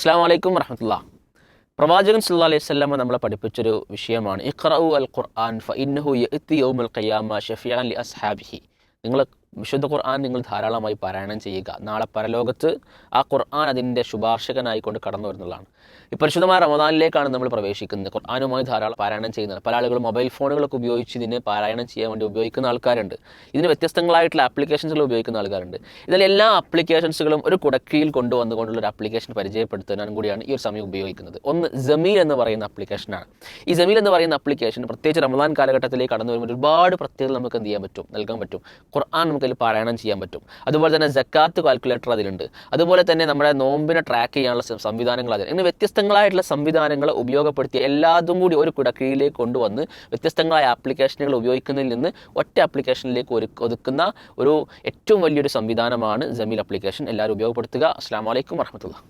അസ്സലാമു അലൈക്കും വറഹ്മത്തുള്ളാഹി. പ്രവാചകൻ സല്ലല്ലാഹു അലൈഹി വസല്ലം നമ്മളെ പഠിപ്പിച്ചൊരു വിഷയമാണ് ഇഖ്റഉ അൽ ഖുർആൻ ഫഇന്നഹു യഅതി യൗമൽ ഖിയാമ ഷഫീഅൻ ലി അസ്ഹാബിഹി. നിങ്ങൾ വിശുദ്ധ ഖുർആൻ നിങ്ങൾ ധാരാളമായി പാരായണം ചെയ്യുക. നാളെ പരലോകത്ത് ആ ഖുർആൻ അതിൻ്റെ ശുപാർശകനായിക്കൊണ്ട് കടന്നു വരുന്നതാണ്. ഈ പരിശുദ്ധമായ റമദാനിലേക്കാണ് നമ്മൾ പ്രവേശിക്കുന്നത്. ഖുർആനുമായി ധാരാളം പാരായണം ചെയ്യുന്നത്. പല ആളുകളും മൊബൈൽ ഫോണുകളൊക്കെ ഉപയോഗിച്ച് ഇതിനെ പാരായണം ചെയ്യാൻ വേണ്ടി ഉപയോഗിക്കുന്ന ആൾക്കാരുണ്ട്. ഇതിന് വ്യത്യസ്തങ്ങളായിട്ടുള്ള ആപ്ലിക്കേഷൻസുകൾ ഉപയോഗിക്കുന്ന ആൾക്കാരുണ്ട്. ഇതിൽ എല്ലാ ആപ്ലിക്കേഷൻസുകളും ഒരു കുടക്കീഴിൽ കൊണ്ടുവന്നുകൊണ്ടുള്ള ഒരു ആപ്ലിക്കേഷൻ പരിചയപ്പെടുത്താനും കൂടിയാണ് ഈ ഒരു സമയം ഉപയോഗിക്കുന്നത്. ഒന്ന് ജമീൽ എന്ന് പറയുന്ന ആപ്ലിക്കേഷനാണ്. ഈ ജമീൽ എന്ന് പറയുന്ന ആപ്ലിക്കേഷൻ പ്രത്യേകിച്ച് റമദാൻ കാലഘട്ടത്തിലേക്ക് കടന്നു വരുമ്പോൾ ഒരുപാട് പ്രത്യേകത നമുക്ക് എന്ത് ചെയ്യാൻ പറ്റും, നൽകാൻ പറ്റും. ഖുർആൻ നമുക്കതിൽ പാരായണം ചെയ്യാൻ പറ്റും. അതുപോലെ തന്നെ സക്കാത്ത് കാൽക്കുലേറ്റർ അതിലുണ്ട്. അതുപോലെ തന്നെ നമ്മുടെ നോമ്പിനെ ട്രാക്ക് ചെയ്യാനുള്ള സംവിധാനങ്ങൾ അതിൽ. ഇങ്ങനെ വ്യത്യസ്തങ്ങളായിട്ടുള്ള സംവിധാനങ്ങൾ ഉപയോഗപ്പെടുത്തി എല്ലാതും കൂടി ഒരു കുടക്കീഴിലേക്ക് കൊണ്ടുവന്ന് വ്യത്യസ്തങ്ങളായ ആപ്ലിക്കേഷനുകൾ ഉപയോഗിക്കുന്നതിൽ നിന്ന് ഒറ്റ ആപ്ലിക്കേഷനിലേക്ക് ഒതുക്കുന്ന ഒരു ഏറ്റവും വലിയൊരു സംവിധാനമാണ് ജമീൽ ആപ്ലിക്കേഷൻ. എല്ലാവരും ഉപയോഗപ്പെടുത്തുക. അസ്സലാമു അലൈക്കും വറഹ്മത്തുള്ളാഹി.